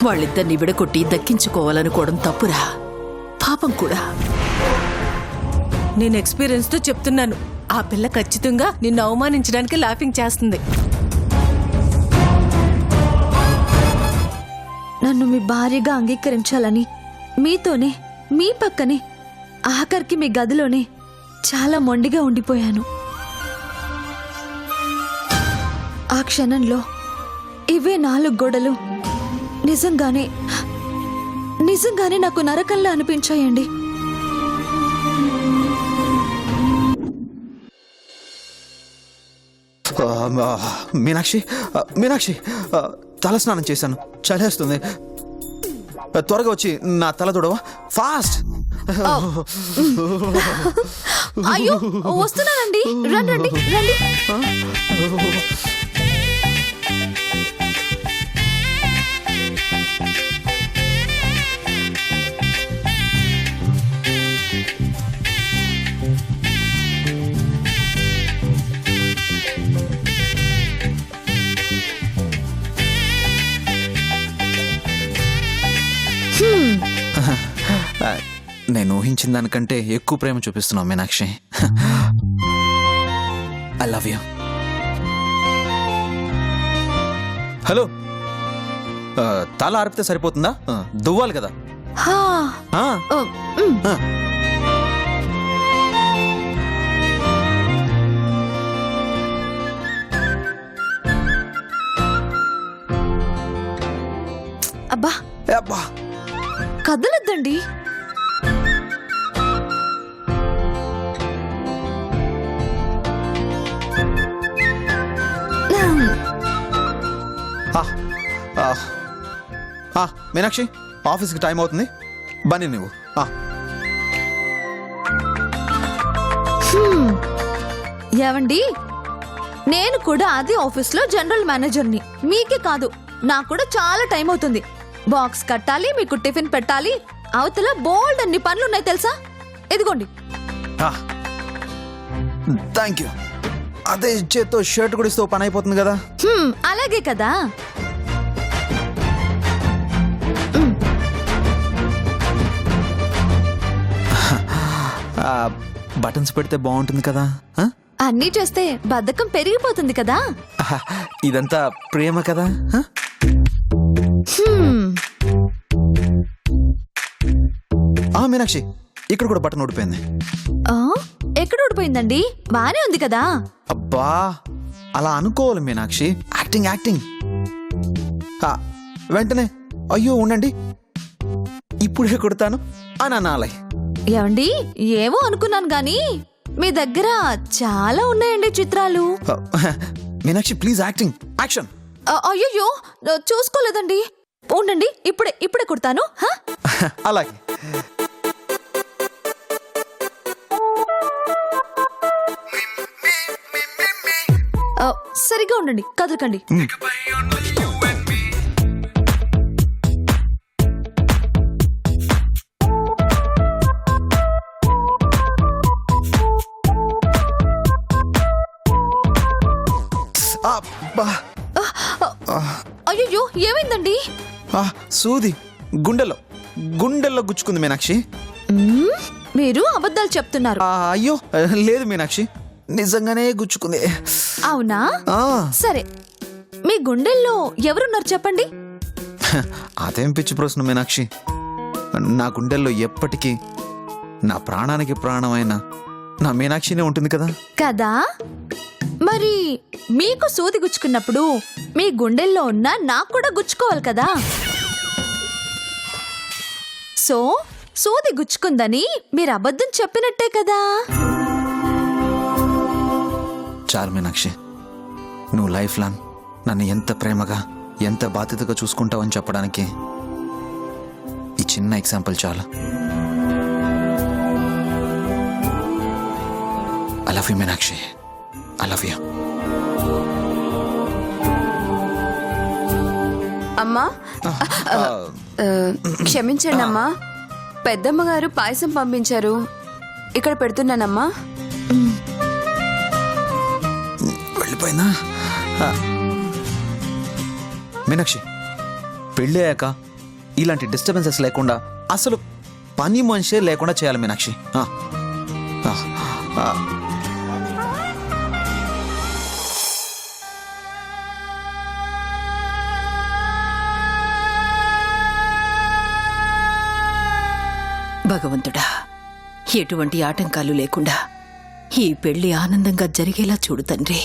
వాళ్ళిద్దరిని విడగొట్టి దక్కించుకోవాలనుకోవడం తప్పురా, పాపం కూడా. నేను ఎక్స్పీరియన్స్ తో చెప్తున్నాను, ఆ పిల్ల ఖచ్చితంగా నిన్ను అవమానించడానికి లాఫింగ్ చేస్తుంది. నన్ను మీ భార్యగా అంగీకరించాలని మీతోనే, మీ పక్కనే, ఆఖరికి మీ గదిలోనే చాలా మొండిగా ఉండిపోయాను. ఆ క్షణంలో ఇవే 4 గోడలు నిజంగానే నాకు నరకంలా అనిపించాయండి. మీనాక్షి తలస్నానం చేశాను, చలేస్తుంది. త్వరగా వచ్చి నా తల తొడవా, ఫాస్ట్. అయ్యో వస్తున్నానండి, రండి రండి. నేను ఊహించిన దానికంటే ఎక్కువ ప్రేమ చూపిస్తున్నావు Meenakshi. I love you. Hello, తల ఆరిపితే సరిపోతుందా? దువ్వాలి కదా. అబ్బా అబ్బా, కదలొద్దండి. మీనాక్షి, ఆఫీస్కి టైం అవుతుంది, బన్నీ నువ్వు. ఏవండి, నేను కూడా అదే ఆఫీస్లో జనరల్ మేనేజర్ని. మీకే కాదు, నాకు కూడా చాలా టైం అవుతుంది. బాక్స్ కట్టాలి, మీకు టిఫిన్ పెట్టాలి, అవతల బోల్డ్ అన్ని పనులున్నాయి తెలుసా. ఇదిగోండి. Thank you. అదే చేత్తో షర్ట్ కూడా ఇస్తే పని అయిపోతుంది కదా. అలాగే కదా. బటన్స్ పెడితే బాగుంటుంది కదా. అన్నీ చేస్తే బద్ధకం పెరిగిపోతుంది కదా. ఇదంతా ప్రేమ కదా. మీనాక్షి, ఇక్కడ కూడా బటన్ ఊడిపోయింది. ఎక్కడ ఊడిపోయిందండి? బానే ఉంది కదా. అబ్బా, అలా అనుకోవాలి మీనాక్షి. యాక్టింగ్. వెంటనే అయ్యో ఉండండి, ఇప్పుడే కొడతాను అని అనాలి. ఏమండి, ఏమో అనుకున్నాను గాని మీ దగ్గర చాలా ఉన్నాయండి చిత్రాలు. Meenakshi please, action. అయ్యో చూసుకోలేదండి. ఉండండి, ఇప్పుడే కుడతాను. అలాగే. సరిగా ఉండండి, కదలకండి. అయ్యో ఏమైందండి? సూది గుండెల్లో గుచ్చుకుంది మీనాక్షి. మీరు అబద్ధాలు చెప్తున్నారు. అయ్యో లేదు మీనాక్షి, నిజంగానే గుచ్చుకుంది. అవునా? సరే, మీ గుండెల్లో ఎవరున్నారు చెప్పండి. అదేం పిచ్చి ప్రశ్న మీనాక్షి. నా గుండెల్లో ఎప్పటికీ నా ప్రాణానికి ప్రాణమైన నా మీనాక్షినే ఉంటుంది కదా. కదా, మరి మీకు సూది గుచ్చుకున్నప్పుడు మీ గుండెల్లో ఉన్న నాకు కూడా గుచ్చుకోవాలి కదా. సో సూది గుచ్చుకుందని మీరు అబద్ధం చెప్పినట్టే కదా. చాలు మీనాక్షి, నువ్వు లైఫ్ లాంగ్ నన్ను ఎంత ప్రేమగా, ఎంత బాధ్యతగా చూసుకుంటావని చెప్పడానికి ఈ చిన్న ఎగ్జాంపుల్ చాలు. I love you Meenakshi, I love you. అమ్మా, క్షమించండి అమ్మా, పెద్దమ్మ గారు పాయసం పంపించారు, ఇక్కడ పెడుతున్నానమ్మా. వెళ్ళిపోయిందా? మీనాక్షి, పెళ్ళి అయ్యాక ఇలాంటి డిస్టర్బెన్సెస్ లేకుండా అసలు పని మనిషే లేకుండా చేయాలి మీనాక్షి. భగవంతుడా, ఎటువంటి ఆటంకాలు లేకుండా ఈ పెళ్లి ఆనందంగా జరిగేలా చూడు తండ్రి.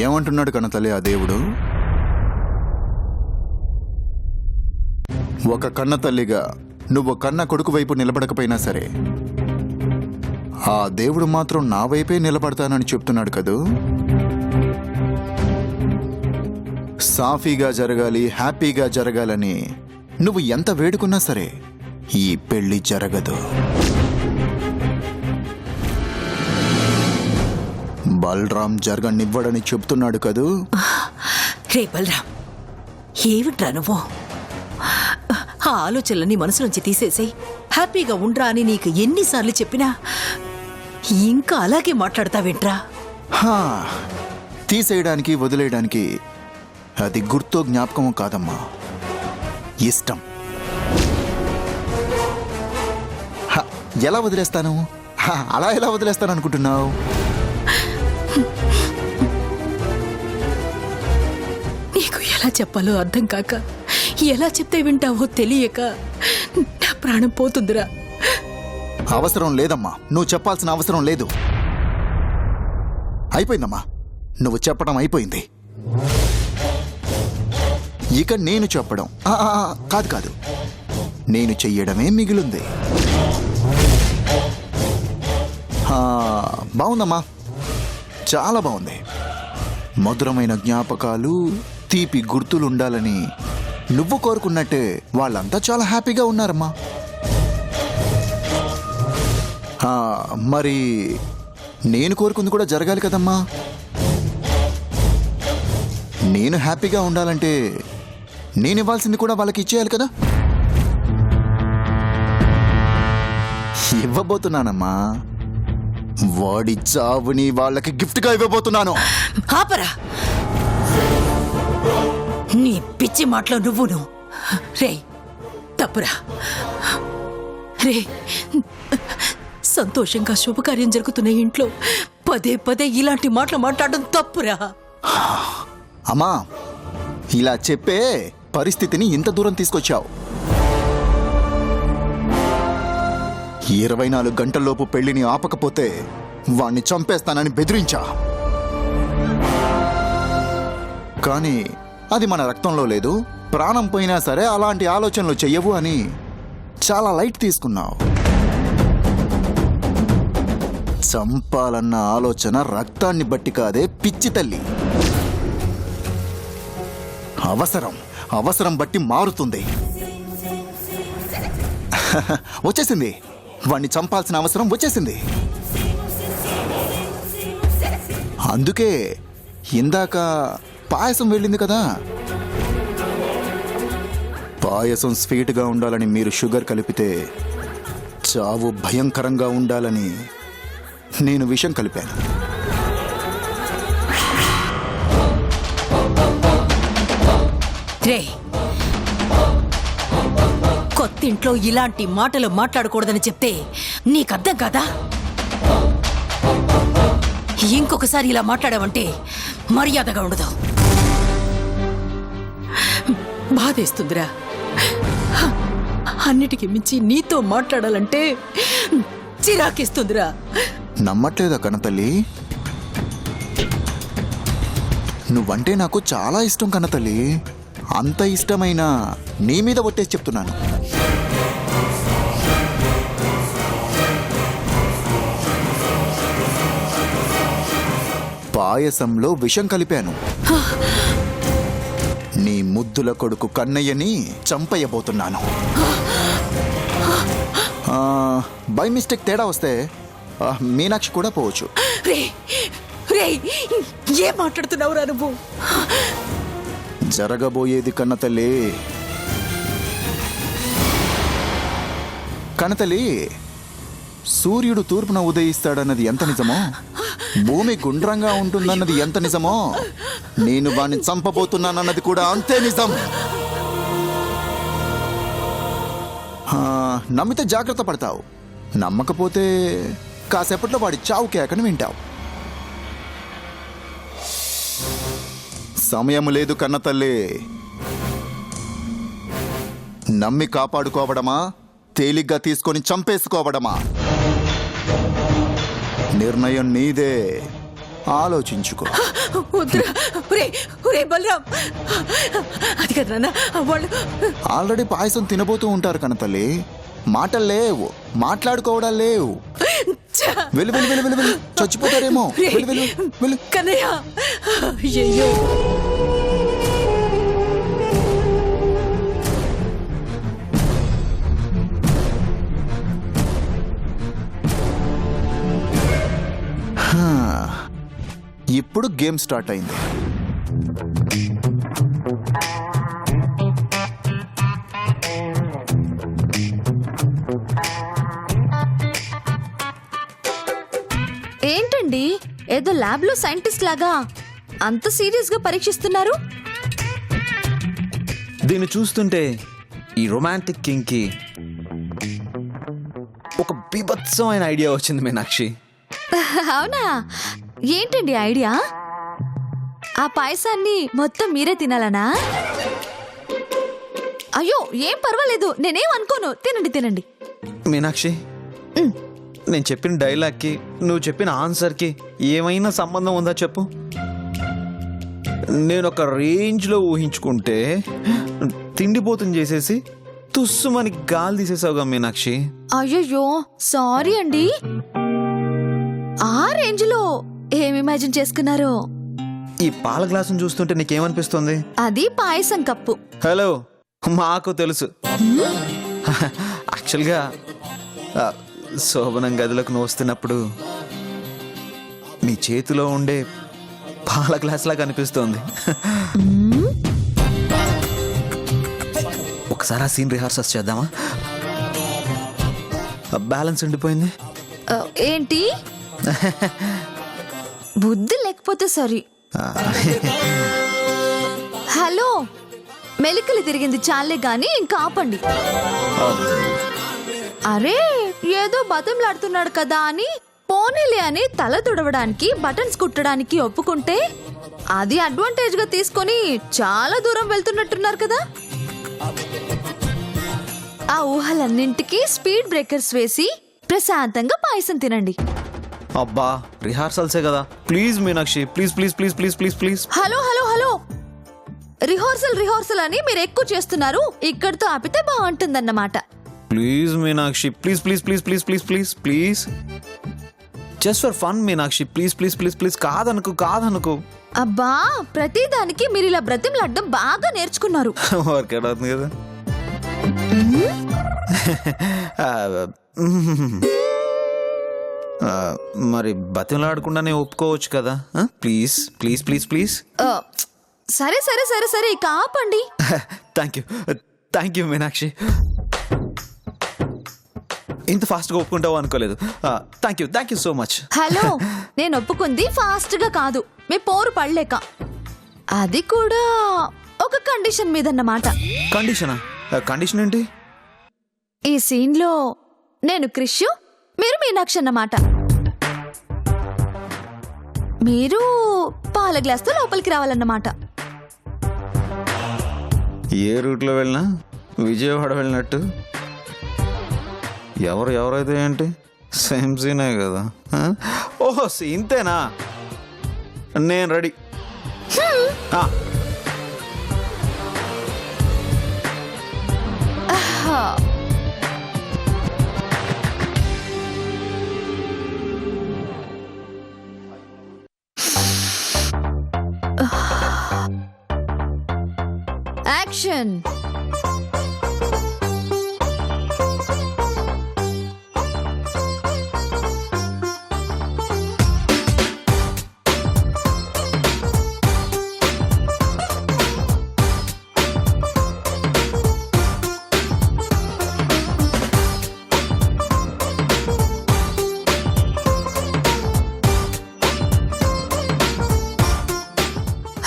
ఏమంటున్నాడు కన్నతల్లి ఆ దేవుడు? ఒక కన్న తల్లిగా నువ్వు కన్న కొడుకు వైపు నిలబడకపోయినా సరే ఆ దేవుడు మాత్రం నా వైపే నిలబడతానని చెప్తున్నాడు కదూ. సాఫీగా జరగాలి, హ్యాపీగా జరగాలని నువ్వు ఎంత వేడుకున్నా సరే ఈ పెళ్లి జరగదు. బలరాం జరగనివ్వడని చెప్తున్నాడు కదూ. రే బలరాం, ఏమిట్రా నువ్వు? ఆ ఆలోచనలని మనసులోంచి తీసేసి హ్యాపీగా ఉండ్రా అని నీకు ఎన్నిసార్లు చెప్పినా ఇంకా అలాగే మాట్లాడతావేంట్రా? హా, తీసేయడానికి వదిలేయడానికి అది గుర్తో జ్ఞాపకమో కాదమ్మా, ఇష్టం. హ, ఎలా వదిలేస్తాను? అలా ఎలా వదిలేస్తాను అనుకుంటున్నావు? నీకు ఎలా చెప్పాలో అర్థం కాక, ఎలా చెప్తే వింటావో తెలియక నా ప్రాణం పోతుందిరా. అవసరం లేదమ్మా, నువ్వు చెప్పాల్సిన అవసరం లేదు. అయిపోయిందమ్మా, నువ్వు చెప్పడం అయిపోయింది. ఇక నేను చెప్పడం కాదు, నేను చెయ్యడమే మిగిలింది. బాగుందమ్మా, చాలా బాగుంది. మధురమైన జ్ఞాపకాలు, తీపి గుర్తులు ఉండాలని నువ్వు కోరుకున్నట్టే వాళ్ళంతా చాలా హ్యాపీగా ఉన్నారమ్మా. మరి నేను కోరుకుంది కూడా జరగాలి కదమ్మా. నేను హ్యాపీగా ఉండాలంటే నేను ఇవ్వాల్సింది కూడా వాళ్ళకి ఇచ్చేయాలి కదా. ఇవ్వబోతున్నానమ్మా, వాడి చావుని వాళ్ళకి గిఫ్ట్గా ఇవ్వబోతున్నాను. ఆపరా, నీ పిచ్చి మాటలో నువ్వును. రే తప్పురా రే. సంతోషంగా శుభకార్యం జరుగుతున్న ఇంట్లో పదే పదే ఇలాంటి మాటలు మాట్లాడడం తప్పురా. అమ్మా, ఇలా చెప్పే పరిస్థితిని ఇంత దూరం తీసుకొచ్చావు. 24 గంటల్లోపు పెళ్లిని ఆపకపోతే వాణ్ణి చంపేస్తానని బెదిరించా. కానీ అది మన రక్తంలో లేదు. ప్రాణం పోయినా సరే అలాంటి ఆలోచనలు చెయ్యవు అని చాలా లైట్ తీసుకున్నావు. చంపాలన్న ఆలోచన రక్తాన్ని బట్టి కాదే పిచ్చి తల్లి. అవసరం బట్టి మారుతుంది. వచ్చేసింది, వాణ్ణి చంపాల్సిన అవసరం వచ్చేసింది. అందుకే ఇందాక పాయసం వెళ్ళింది కదా. పాయసం స్వీట్గా ఉండాలని మీరు షుగర్ కలిపితే చావు భయంకరంగా ఉండాలని నేను విషం కలిపాను. రే, కొత్తింట్లో ఇలాంటి మాటలు మాట్లాడకూడదని చెప్తే నీకర్థం కాదా? ఇంకొకసారి ఇలా మాట్లాడావంటే మర్యాదగా ఉండదు. బాధేస్తుందిరా. అన్నిటికీ మించి నీతో మాట్లాడాలంటే చిరాకేస్తుందిరా. నమ్మట్లేదా కన్నతల్లి? నువ్వంటే నాకు చాలా ఇష్టం కన్నతల్లి. అంత ఇష్టమైనా నీ మీద ఒట్టేసి చెప్తున్నాను. పాయసంలో విషం కలిపాను. నీ ముద్దుల కొడుకు కన్నయ్యని చంపయ్యబోతున్నాను. బై మిస్టేక్ తేడా వస్తే మీనాక్షి కూడా పోవచ్చు. ఏం మాట్లాడుతున్నావురా నువ్వు? జరగబోయేది కన్నతల్లి. కన్నతల్లి, సూర్యుడు తూర్పున ఉదయిస్తాడన్నది ఎంత నిజమో, భూమి గుండ్రంగా ఉంటుందన్నది ఎంత నిజమో, నేను వాణ్ణి చంపబోతున్నానన్నది కూడా అంతే నిజం. నమ్మితే జాగ్రత్త పడతావు, నమ్మకపోతే కాసేపట్లో వాడి చావు కేకని వింటావు. సమయం లేదు కన్న తల్లి. నమ్మి కాపాడుకోవడమా, తేలిగ్గా తీసుకొని చంపేసుకోవడమా? నిర్ణయం నీదే, ఆలోచించుకో. వద్దురా. ఒరే బలరాం, అది కదా నాన్న, వాళ్ళు ఆల్రెడీ పాయసం తినబోతూ ఉంటారు కన్న తల్లి. మాటలు లేవు, మాట్లాడుకోవడాలు లేవు. వెళ్ళు వెళ్ళు వెళ్ళు వెళ్ళు వెళ్ళు, చచ్చిపోతారేమో. వెళ్ళు వెళ్ళు వెళ్ళు. కన్నయ్య, అయ్యయ్యో. ఇప్పుడు గేమ్ స్టార్ట్ అయింది. ఏంటండి ఏదో ల్యాబ్ లో సైంటిస్ట్ లాగా అంత సీరియస్ గా పరీక్షిస్తున్నారు? దీన్ని చూస్తుంటే ఈ రొమాంటిక్ కింగ్ కి ఒక బీభత్సమైన ఐడియా వచ్చింది మీనాక్షి. అవునా? ఏంటండి ఐడియా? ఆ పాయసాన్ని మొత్తం మీరే తినాలనా? అయ్యో ఏం పర్వాలేదు, నేనేం అనుకోను. తినండి తినండి. మీనాక్షి, నేను చెప్పిన డైలాగ్కి నువ్వు చెప్పిన ఆన్సర్కి ఏమైనా సంబంధం ఉందా చెప్పు. నేను ఒక రేంజ్లో ఊహించుకుంటే తిండిపోతుంది చేసేసి తుస్సుమని గాలి తీసేసావుగా మీనాక్షి. అయ్యయ్యో సారీ అండి. ఆ రేంజ్ లో ఏం ఇమాజిన్ చేసుకున్నారు? ఈ పాల గ్లాసును చూస్తుంటే నీకేమనిపిస్తుంది? అది పాయసం కప్పు. హలో, మాకు తెలుసు. యాక్చువల్గా శోభనం గదిలోకి నువ్వు వస్తున్నప్పుడు నీ చేతిలో ఉండే పాల గ్లాస్ లాగా కనిపిస్తోంది. ఒకసారి ఆ సీన్ రిహార్సల్స్ చేద్దామా? బ్యాలెన్స్ ఉండిపోయింది. ఏంటి? బుద్ధి లేకపోతే సరి. హలో, మెలికలు తిరిగింది చాలే గాని ఇంకా ఆపండి. అరే ఏదో బతంలాడుతున్నాడు కదా అని పోనీలే అని తల తుడవడానికి బటన్స్ కుట్టడానికి ఒప్పుకుంటే అది అడ్వాంటేజ్ గా తీసుకొని చాలా దూరం వెళ్తున్నట్టున్నారు కదా. ఆ ఊహలన్నింటికి స్పీడ్ బ్రేకర్స్ వేసి ప్రశాంతంగా పాయసం తినండి. అబ్బా, రిహార్సల్సే కదా. Please Meenakshi, please please please please please please. Hello hello hello, rehearsal అని మీరు ఎక్కువ చేస్తున్నారు. ఇక్కడితో ఆపితే బాగుంటుందన్నమాట. Please Meenakshi, please please please please please please please. Just for fun Meenakshi, please please please please. కాదనుకో. అబ్బా, ప్రతిదానికి మీరు ఇలా బ్రతిమలాడడం బాగా నేర్చుకున్నారు. వర్కౌట్ అవుతుంది కదా. మరి బతిమలాడకుండానే ఒప్పుకోవచ్చు కదా. Please please please please. సరే సరే సరే సరే ఇక ఆపండి. Thank you Meenakshi. ఇంత ఫాస్ట్గా ఒప్పుకుంటావు అనుకోలేదు. Thank you so much. Hello, నేను ఒప్పుకుంది ఫాస్ట్ గా కాదు, మీ పోరు పడలేక. అది కూడా ఒక కండిషన్ మీద అన్నమాట. కండిషనా? కండిషన్ ఏంటి? ఈ సీన్ లో నేను క్రిష్, మీరు మీనాక్షి అన్నమాట. మీరు పాల గ్లాస్ తో లోపలికి రావాలన్నమాట. ఏ రూట్లో వెళ్ళినా విజయవాడ వెళ్ళినట్టు ఎవరైతే ఏంటి, సేమ్ సీనే కదా. ఓహో, ఇంతేనా? నేను రెడీ. యాక్షన్.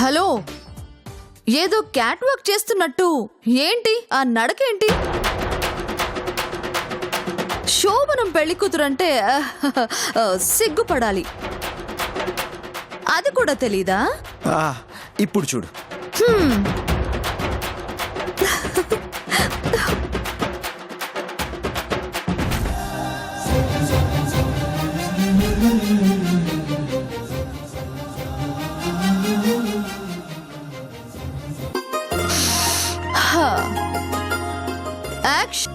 హలో, ఏదో క్యాట్ వాక్ చేస్తున్నట్టు ఏంటి ఆ నడకేంటి? శోభనం పెళ్లి కూతురంటే సిగ్గుపడాలి. అది కూడా తెలీదా? ఇప్పుడు చూడు. యాక్షన్.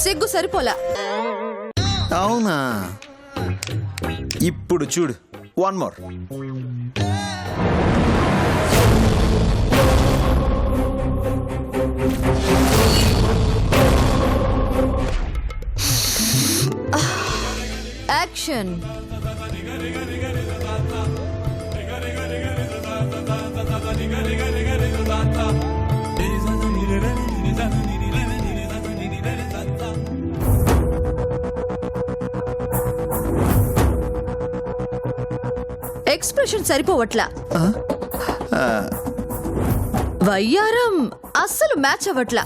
సిగ్గు సరిపోలా. అవునా? ఇప్పుడు చూడు. One more. యాక్షన్. ఎక్స్ప్రెషన్ సరిపోవట్లా. వయ్యారం అస్సలు మ్యాచ్ అవ్వట్లా.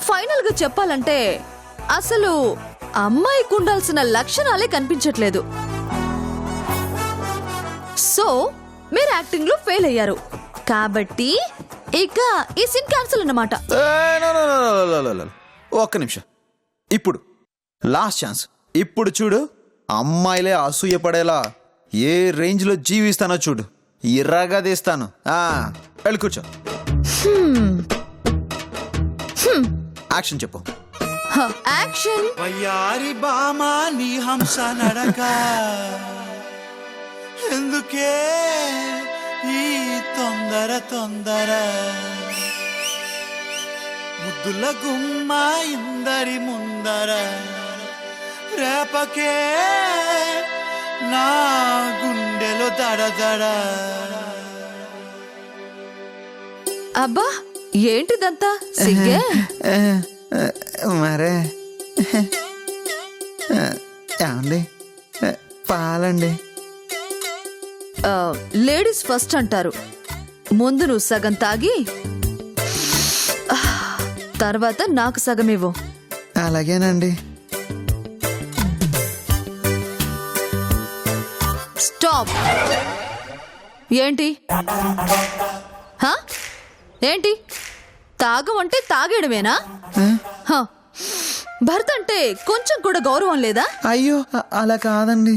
ఫైనల్ గా చెప్పాలంటే అసలు అమ్మాయికి ఉండాల్సిన లక్షణాలే కనిపించట్లేదు. సో మీరు యాక్టింగ్ లో ఫెయిల్ అయ్యారు కాబట్టి ఇక ఈ సీన్ క్యాన్సిల్ అన్నమాట. ఒక్క నిమిషం. ఇప్పుడు లాస్ట్ ఛాన్స్. ఇప్పుడు చూడు. అమ్మాయిలే అసూయ పడేలా ఏ రేంజ్ లో జీవిస్తానో చూడు. ఇర్రగా తీస్తాను. వెళ్ళి కూర్చో. యాక్షన్ చెప్పు. యాక్షన్. వయ్యారి బామా నీ హంస నడక ఎందుకే ఈ తొందర తొందర ముద్దుల గుమ్మ ఇందరి ముందర రేపకే నా గుండెలో దడదడ. అబ్బా ఏంటిదంతా సిగ్గే? మరే ఏమండి పాలండి. లేడీస్ ఫస్ట్ అంటారు. ముందు నువ్వు సగం తాగి తర్వాత నాకు సగం ఇవ్వు. అలాగేనండి. స్టాప్. ఏంటి ఏంటి తాగమంటే తాగేయడమేనా? భర్త అంటే కొంచెం కూడా గౌరవం లేదా? అయ్యో అలా కాదండి.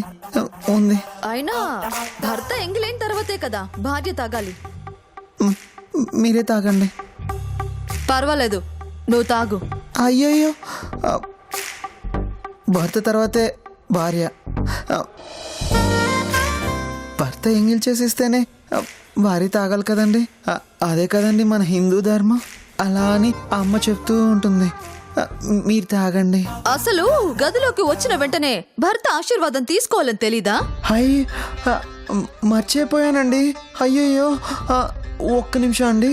ఉంది. అయినా భర్త ఎంగిలైన తర్వాతే కదా భార్య తాగాలి. మీరే తాగండి. పర్వాలేదు, నువ్వు తాగు. అయ్యయ్యో, భర్త తర్వాతే భార్య. భర్త ఎంగిల్ చేసిస్తేనే భార్య తాగాలి కదండి. అదే కదండి మన హిందూ ధర్మం. అలా అని అమ్మ చెప్తూ ఉంటుంది. మీరు తాగండి. అసలు గదిలోకి వచ్చిన వెంటనే భర్త ఆశీర్వాదం తీసుకోవాలని తెలీదా? అయ్యి మర్చిపోయానండి. అయ్యయ్యో, ఒక్క నిమిషం అండి.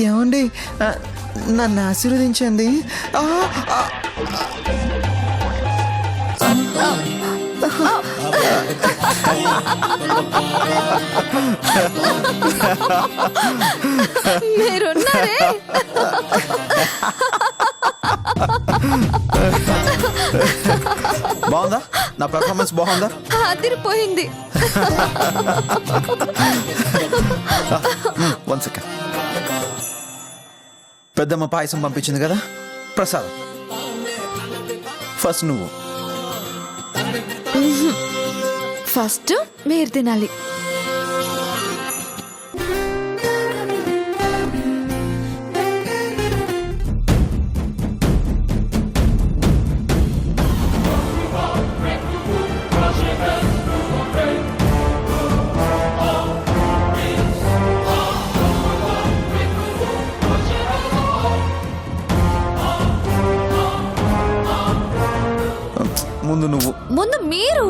ఏమండి, నన్ను ఆశీర్వదించండి. మీరున్నారే. బాగుందా? నా పెర్ఫార్మెన్స్ బాగుందా? అదిరిపోయింది. One second. పెద్దమ్మ పాయసం పంపించింది కదా, ప్రసాదం. ఫస్ట్ నువ్వు. ఫస్ట్ మీరు తినాలి. ముందు నువ్వు ముందు మీరు